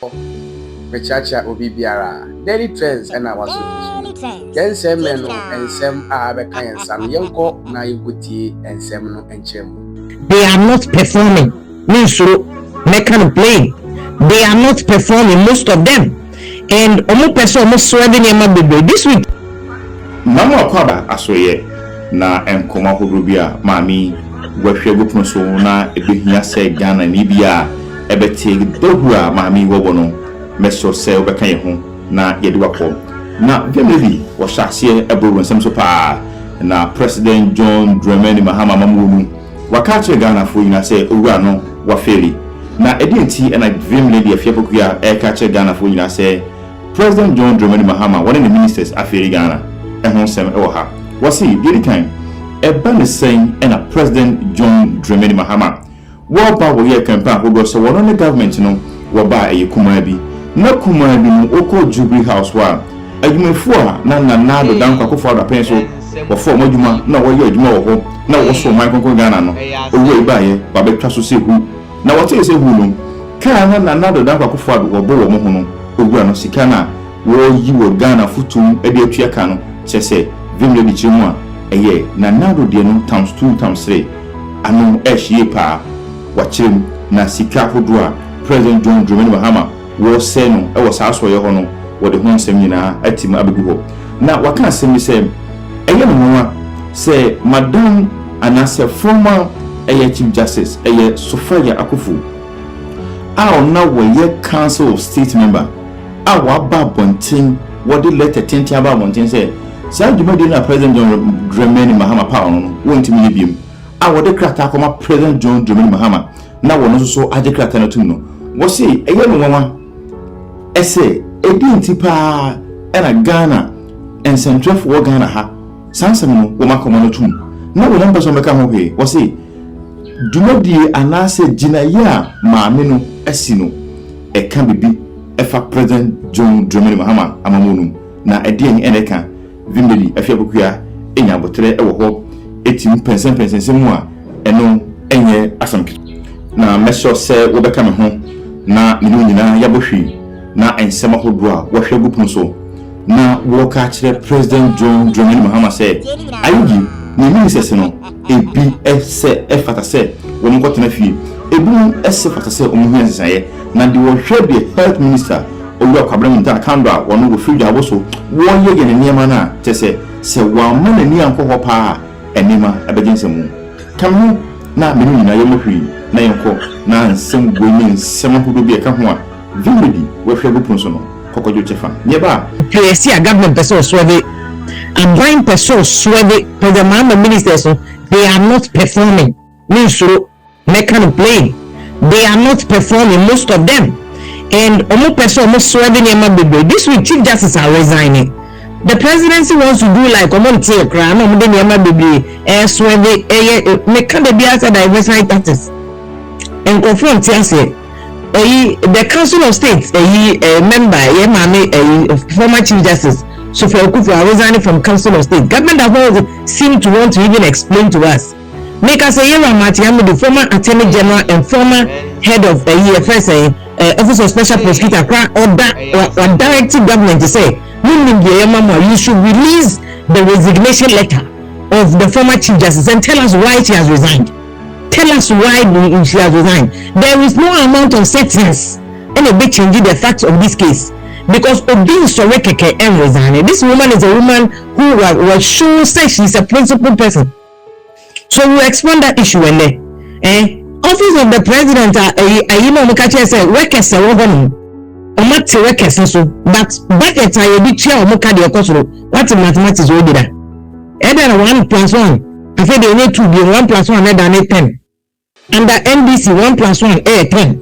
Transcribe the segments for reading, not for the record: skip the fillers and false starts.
Mechacha Obi Biara, Daily Trends and our solution. Then Semeno and Sem Abeka and Sam Yanko, Nayuti and Semno and Chem. They are not performing. Miso, Mekan play. They are not performing, most of them. And almost person almost sweating in this week. Mama Kwaba Asoye na Nkoma Hurubia, Mami, Wefego Pronso na Ebihia se Ghana Nibia, Ebete Dohua, Mami Wobono. Meso se obeka ye ho na yede wakọ na Vhim wo hyase eboro nsem so pa na President John Dramani Mahama mamunu waka Ghana fo yina se owura no wa feli na edinti na Vhim afiapokua eka Ghana fo yina se President John Dramani Mahama one of the ministers aferi Ghana ehon sem e wo ha wasi di kan eba ne sen na President John Dramani Mahama wo ba wo ye campaign ho so wono ne government no wo ba eyekuma bi na kuma bi no oko Jubilee House wa adwumefo a na nado dan kwakofo adapen so wo fo modwuma na wo ye adwuma wo ho na wo so man konkon Ghana no owo ibaye ba betwa so se hu na wo te se hu no ka na nado dan kwakofo ado wo bo wo ho no ogura no sika na wo yi wo Ghana futum e de atua ka no chese Vhim di chimu a eye na nado de no times 2 times 3 ano ehie pa wa chim na sika hodo a President John Dramani Mahama wo se no e wo saa so ye ho no wo de ho nsem nyina atim abegu ho na waka asem se eye no nwa se madam anase former chief justice Sofia Akufu a na wo ye council of state member a wa ba bontin wo de letter tenti aba bontin se saa dwumadi na President John Dramani Mahama pa no wo ntimi biem a wo de krata akoma President John Dramani Mahama na wo no so age krata no tum no wo se eye no nwa ese edinti pa ena Ghana en central for Ghana ha sansam no wo makoma no tum na wo number so meka ho he wo se dumodi anase ginaye a maame no asi no e ka bibi e fa President John Dramani Mahama amamonu na edien eneka Vhim afiapokua enya botre e wo ho etim pensen mu a eno enye asamke na meso se wo beka me ho na minu nyina yabohwi na ensema hodo a wo hwe gupun so na wo ka kire President John Dramani Mahama se ayugi ni ministers no ebi ese efata se woni kwotena fie ebu ese fata se omu hia sesaye na de wo hwe de health minister owura kwabram nta kando a wono go free abo so wo ye ne niema na tese se wa ma na ni anko ho pa enima abegyensemu kamu na menu nyina yemohwi na yenko na nsem gwenye nsem hodo bi eka ho a Vhim we hwe gupun so no kokojo chefa nyeba PSC a government person swerve and blind person swerve for the Mahama ministers they are not performing Miso Mekan play they are not performing most of them and almost person almost swerving this week chief justice are resigning. The presidency wants to do like omontie kra na omde nyama bebre swerve Mekan be as a diversity status and confront say the Council of State member former Chief Justice Sofia Akufu are resigning from Council of State. Government have seem to want to even explain to us. Make us the former Attorney General and former head of Office of Special Prosecutor or directing government to say you should release the resignation letter of the former Chief Justice and tell us why she has resigned. Tell us why she has resigned. There is no amount of substance and a bit changing the facts of this case because Obi Sorekeke and resigning. This woman is a woman who was sure say she's a principal person. So we expand that issue and office of the president say workers are workers so but budget are be chair what mathematics we did that. And then 1 + 1 I said they need to be 1 + 1 than 10. Under NBC 1 + 1 10.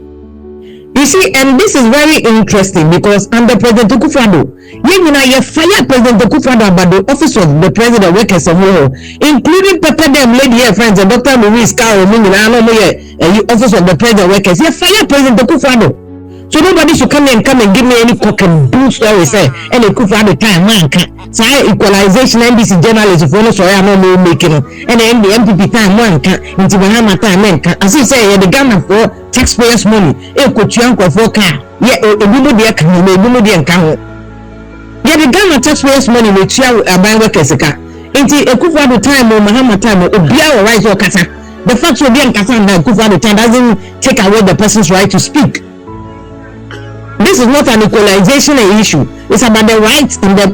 You see, and this is very interesting because under President Akufo-Addo, you fire President Akufo-Addo about the office of the president workers of war, including Pepper them lady here friends and Dr. Louis Carroll, office of the president workers. You fire President Akufo-Addo. So nobody should come and give me any cock and bull story say and they could for the time man can say equalization NBC journalists for no so I no making and then the MPP time man can into Mahama time man can as you say the Ghana for taxpayers money e ko tuanko for car yeah ebimu de kan ebimu de nkan yeah the Ghana taxpayers money we tua aban workers ka into ekufa the time Mahama time obia or right or kasa the fact we be nkasa na ekufa the time doesn't take away the person's right to speak. This is not an equalization issue. It's about the rights and the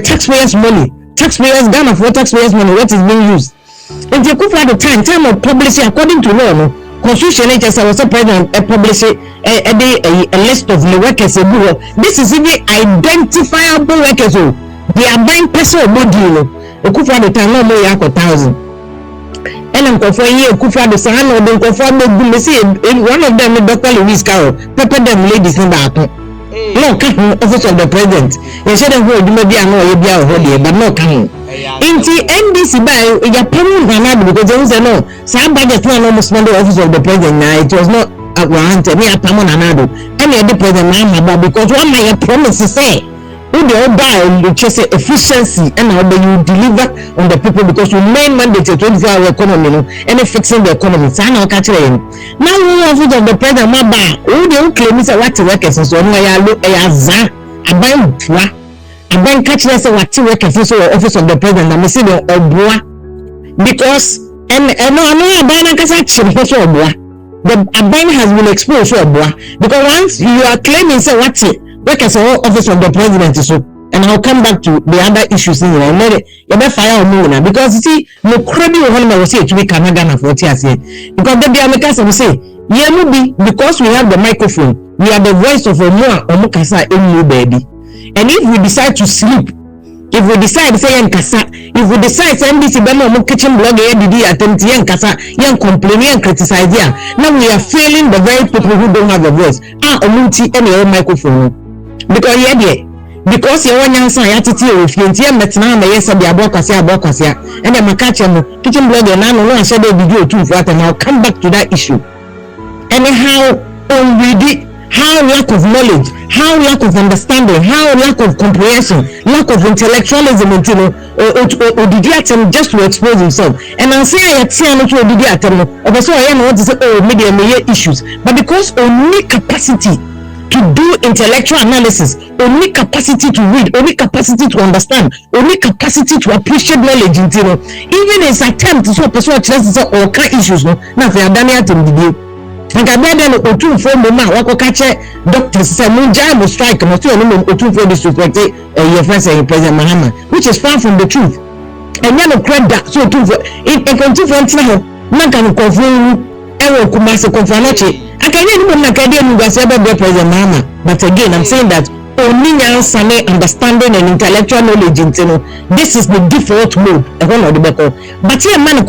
taxpayers' money. Taxpayers, Ghana for taxpayers' money, what is being used. And you could find the time of publishing according to law. Constitution HSI was a president publishing a list of the workers. This is even identifiable workers. They are buying personal body. You could find the time no more than 1,000. And I'm for you, Kufa the San or the Kufa in one of them, Dr. Louis Carroll, pepper them ladies in that. No, office of the president. You said that maybe I know you be out here, but no coming. In the NDC by your permanent Ghanaian because there was no somebody that's not almost the office of the president. Now it was not warranted. Me a permanent any other president Mahama because one my promise to say. When they all buy, you just say efficiency and how do you deliver on the people because you main mandate to 24-hour economy, and fixing the economy. So I know catch it. Now we have of the president, my buy. Who they claim is a what workers so no ya look a za a bank catch us what workers so office of the president. I'm saying obua because and no a bank kasa chim so obua. The bank has been exposed so obua because once you are claiming say what workers are office of the president so and I'll come back to the other issues in there. You better fire on because you see no credit when I was say to be Canada for TRENZ because the Americans will say yeah maybe because we have the microphone we are the voice of Omo Omukasa Emu baby and if we decide to sleep if we decide say Yankasa if we decide say NBC Bema Omo kitchen blog did attempt Yankasa yan complain and criticize here now we are failing the very people who don't have a voice Omunti any microphone because because you want answer attitude if you hear metna na yes be abokwase and dem catch am kitchen blogger na no share the video too for that and I'll come back to that issue anyhow already how lack of knowledge how lack of understanding how lack of comprehension lack of intellectualism or did you attempt just to expose himself and I say I tell no to did you attempt so I want to say media issues but because only capacity to do intellectual analysis, only capacity to read, only capacity to understand, only capacity to appreciate knowledge, even his attempt to pursue all kind issues, now if you are done it in the video. And I made them a two for moment, what catch doctors say, Munjai will strike, and two for disrespect your friends and President Mahama, which is far from the truth. And then of credit so two for it, and continue for now, not going to confirm. I can even President Mahama, but again, I'm saying that only understanding and intellectual knowledge. This is the default mode. But here, man,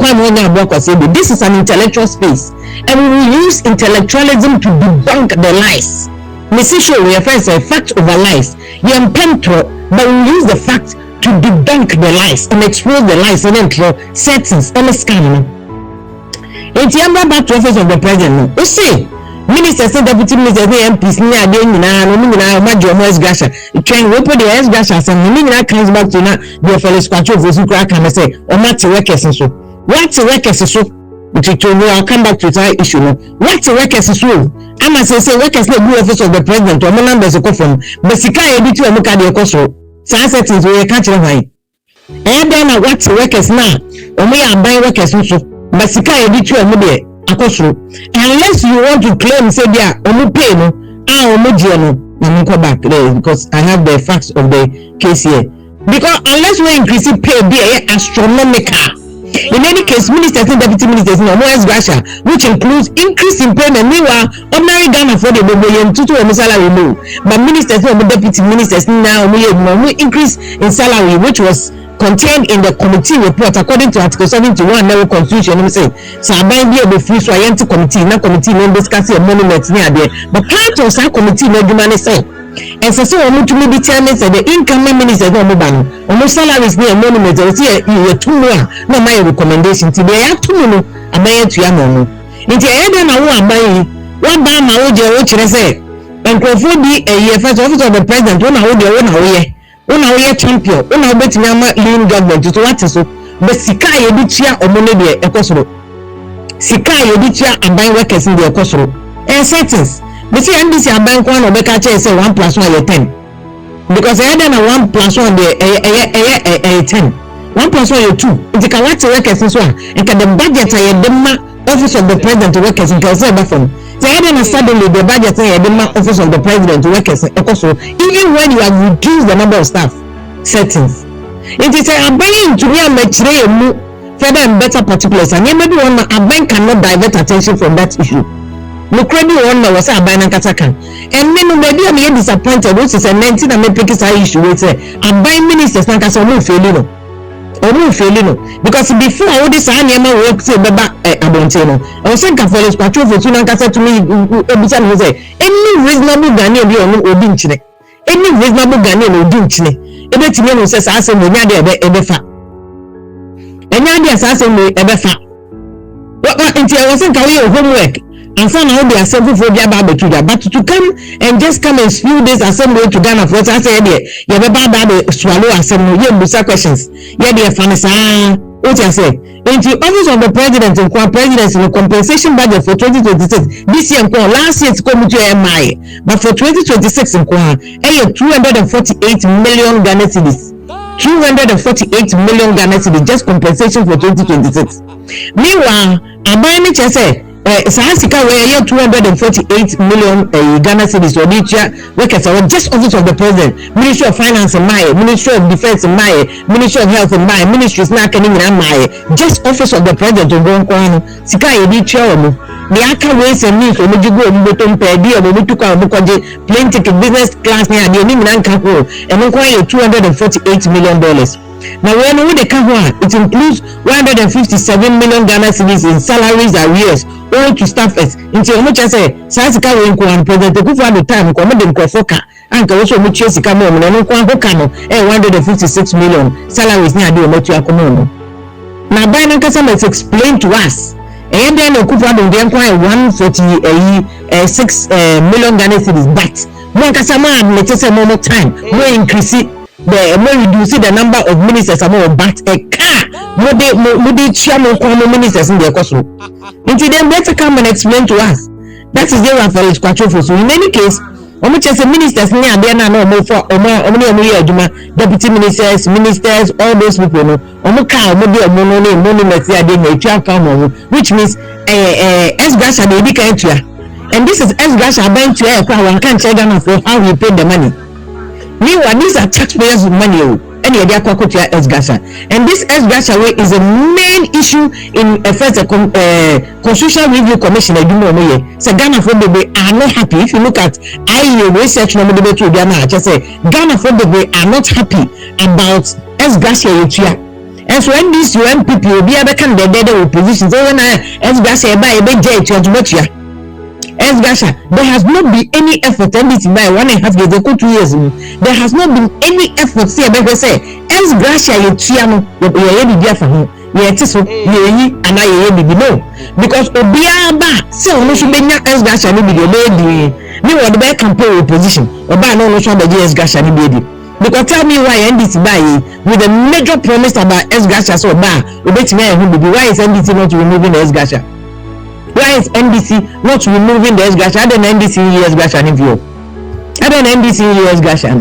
this is an intellectual space, and we will use intellectualism to debunk the lies. We are a fact over lies. You are but we use the fact to debunk the lies and expose the lies and then settings and scam. It's back to office of the president. You see, ministers, deputy ministers, MPs, trying to open the S Gasha and comes back to the fellow squatch of Zukra can say, or Matty Reckers and so. What's a record so? Which I'll come back to that issue. What's a record so? I must say, records the new office of the president or members of Kofum, but Sika edit to a Mukadi Koso. Sunset is where you catch your mind. And then what's a records now? Or may I buy records so? But Sika edit to a Mudi Akoso. Unless you want to claim, say, yeah, Omu pay no, Omudiano, I'm go back there because I have the facts of the case here. Because unless we increase pay, be astronomical. In any case, ministers and deputy ministers in Omoes Gasha, which includes increase in payment. Meanwhile, ordinary Ghana for the Boboyan to a salary low. But ministers and deputy ministers now increase in salary, which was contained in the committee report according to Article 71 Narrow Constitution. I'm saying, so I might be able to free scientific committee, not committee members can see a monument near there. But part of that committee, no human say. And so I'm to be determined that the incoming ministers no mobile. Almost salaries near monument, I see a 2 more. No, my recommendation today, I have 2 more. I'm to Yamono. Into the end, I want to buy What ba ma wo je wo kire say enkrofo bi first office of the president wona wo de wona wo ye champion wona wo betimi ama lean government to what so be sika ye bi tia omone de ekosoro sika ye bi tia aban workers de ekosoro settings be say NDC aban kwa no be ka che say 1 + 1 ye 10 because I had 1 + 1 de 10 1 + 1 ye 2 it can what workers so and can the budget ye dem office of the president workers in can say that from then suddenly the budget say the office of the president workers even when you have reduced the number of staff settings it is a buying to me a metre mu further and better particulars and maybe one a bank cannot divert attention from that issue no credit one was a bank kataka and then maybe I'm disappointed which is a 19 and me pick this issue we say a buying ministers na kasa mo feel because before all this animal work say beba abonteno I was saying for patrol for tuna kasa to me ebisa no say any reasonable Ghanaian bi onu obi nchine any reasonable Ghanaian obi nchine ebetime no say sa say mo nya de ebefa enya de sa say mo ebefa what until I was saying ka we homework and so now they are several for their barbecue but to come and just come and spew this assembly to Ghana for us say there you be bad swallow assembly you answer questions yeah they fancy what I say into office of the president in presidency the compensation budget for 2026 this year last year it's come to MI but for 2026 in 248 million Ghana cedis 248 million Ghana cedis just compensation for 2026 meanwhile abani say Sahasika where 248 million Ghana cedis or workers are just office of the president, Ministry of Finance in Maya, Ministry of Defense in Maya, Ministry of Health in Maya, Ministries not in Maya, just office of the president to go on Sika Edi Chomo. The Aka ways and means or Mujigo Mutum Pedi or Mutuka Mukaji, plane ticket business class near the Nimanka and acquire $248 million. Now when they come on, it includes 157 million Ghana cedis in salaries arrears all to staffers. Until much I say, Sasika will go president the time, commanding Kofoka, and also Muchesi Kamon, and Kwano, 156 million salaries near the Motua. Now Binance has explained to us. And then Okufado they acquire 146 million Ghana cedis, but Monkasama let us say more time, more increase it. The more reduce the number of ministers among but a car would chairman common ministers in their costume. Until then better come and explain to us. That is their average control for so in any case, much as the ministers near there no more for deputy ministers, all those people no which means S-Gasha they be and this is S-Gasha bank to one can't check down for how we pay the money. Meanwhile, these are taxpayers' money, and they are S-Gasha. And this S-Gasha way is a main issue in first Constitutional Review Commission. So Ghana for the way are not happy. If you look at IEA research, I just say Ghana for the way are not happy about S-Gasha. And so when these UNPP will be able to come the opposition, so when S-Gasha buy a big jet to S-Gasha, there has not been any effort and this by 1.5 years, 2 years. There has not been any effort. See, I say S-Gasha you chiano, you for him. Yeah, so you and I no. Because Obiaba, so no should be S-Gasha no be the lady. Me what the back campaign opposition. Oba no should be S-Gasha no be. Because tell me why NDC buy with a major promise about S-Gasha so ba why is NDC not removing S-Gasha? Why is NDC not removing the S-Gasha? I don't NDC S-Gasha in view. I don't NDC S-Gasha.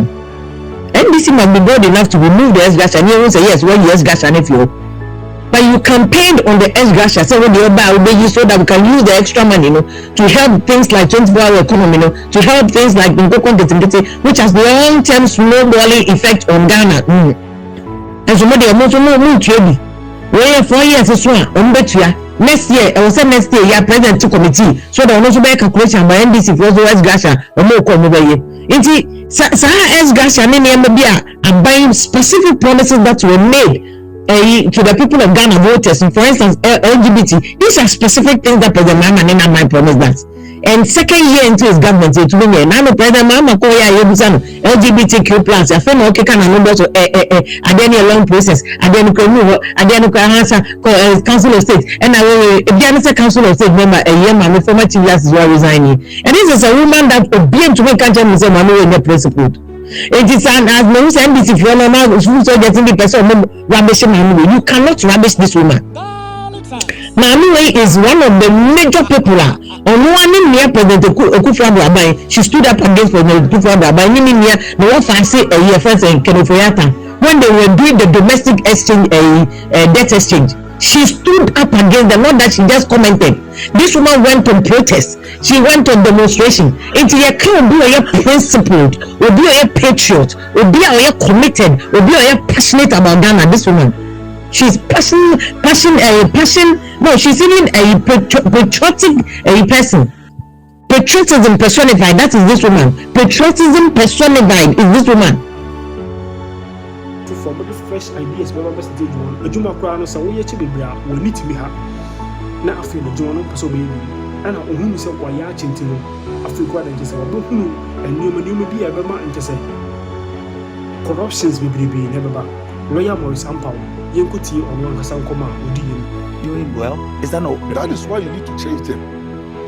NDC must be bold enough to remove the S-Gasha. And you will say yes, well, S-Gasha in view. But you campaigned on the S-Gasha, so when you buy so that we can use the extra money, to help things like 24-hour economy, to help things like which has the long-term snowballing effect on Ghana. And so many more trade. Where 4 years is one, next year, I will say next year, president to committee, so that also be a calculation by NDC for S-Gasha or more come over here. S-Gasha, and buying specific promises that were made to the people of Ghana voters, for instance, LGBT, these are specific things that President Mahama might promise that. And second year into his government, it will be now President Mahama LGBTQ plus. I feel okay, can I know also a long process, Council of State, and I will be a Council of State member a year, my former chief justice is resigning. And this is a woman that obedient to make country in the principle. It is an as most NBC for normal so getting the person rubbish Mahama. You cannot rubbish this woman. Mahama is one of the major people. On one near President Akufo-Addo, she stood up against President Akufo-Addo. Near the one fancy a year first in Kenofoyata when they were doing the domestic exchange, debt exchange. She stood up against them, not that she just commented. This woman went on protest. She went on demonstration. Into your can be a principled, will be a patriot, will be a committed, will be a passionate about Ghana. This woman, she's passion. No, she's even a patriotic person. Patriotism personified. That is this woman. Patriotism personified is this woman. From the fresh ideas, we must do one. A Juma Crown, so we actually will need to be happy. Now, I feel the journal, so baby, and I own myself while you're chinting. I feel quite interested. I don't know, and you may be a better and to say corruptions will be never back. Royal Morris and Power, you could see on one Hassan Koma, would you? Doing well? Is that no? That is why you need to change them.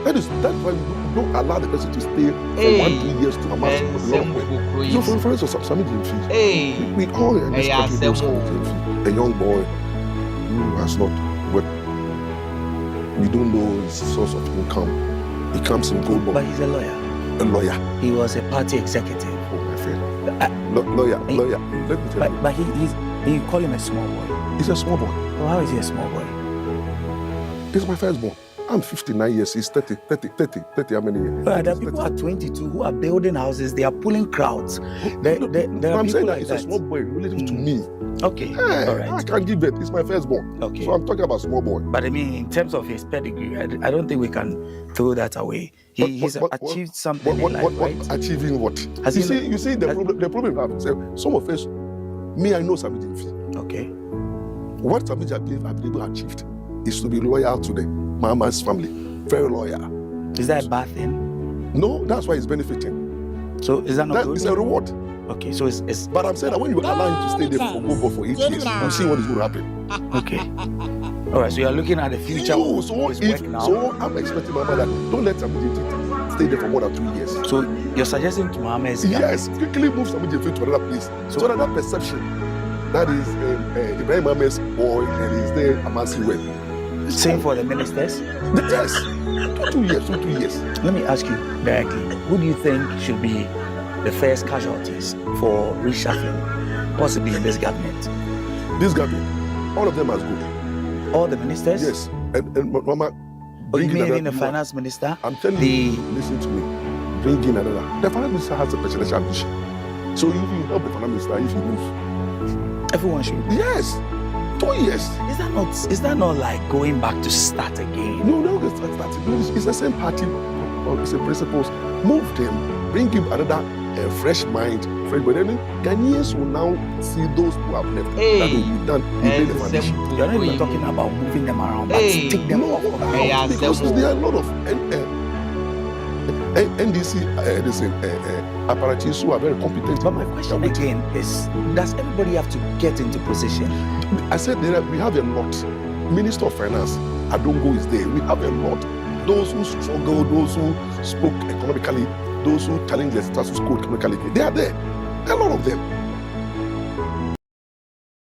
That's why we don't allow the person to stay for 1-2 years to amass a lot of wealth. So, for instance, Sammy Jemfi, we all expect a young boy who has not worked. We don't know his source of income. He comes in gold. But he's a lawyer. A lawyer. He was a party executive. Oh, my friend. Lawyer. Let me tell you. But you call him a small boy. He's a small boy. Well, how is he a small boy? This is my firstborn. I'm 59 years, he's 30, how many years? But there are people at 22 who are building houses, they are pulling crowds. There are I'm saying that like he's a small boy relative to me. Okay, Hey, all right. I can't give it, it's my firstborn. Okay. So I'm talking about small boy. But I mean, in terms of his pedigree, I don't think we can throw that away. He's achieved something in life, right? Achieving what? You see the problem I have. Some of us, me, I know Sammy Jemfi. Okay. What Sammy Jemfi achieved is to be loyal to the Mahama's family. Very loyal. Is that a bad thing? No, that's why he's benefiting. So is that not good? It's a reward. Okay, so it's But I'm saying that when you allow him to stay there for 8 years, you see what is going to happen. okay. All right, so you're looking at the future. So I'm expecting Mahama that don't let Sammy Jemfi stay there for more than 2 years. So you're suggesting to Mahama is Yes, quickly move Sammy Jemfi to another place. So that perception that is Ibrahim Mahama's boy and he's there amassing wealth. same for the ministers? Yes. 2 years. Let me ask you directly, who do you think should be the first casualties for reshuffling, possibly in this government? This government, all of them as good. All the ministers? Yes. And Mama, You mean even the finance minister? I'm telling you, listen to me. Bring in another. The finance minister has a presidential ambition. So you will help the finance minister if he moves. Everyone should. Yes. 2 years. Is that not like going back to start again? No, it's not. It's the same party. It's the principles. Move them. Bring him another fresh mind. But then Ghanaians will now see those who have left. That will be done. You the foundation. You're not even talking about moving them around, but take them off. Because there are a lot of NDC apparatus who are very competent. But my question again is, does everybody have to get into position? I said we have a lot. Minister of Finance, Adongo is there. We have a lot. Those who struggle, those who spoke economically, those who challenge the status quo economically, they are there. A lot of them.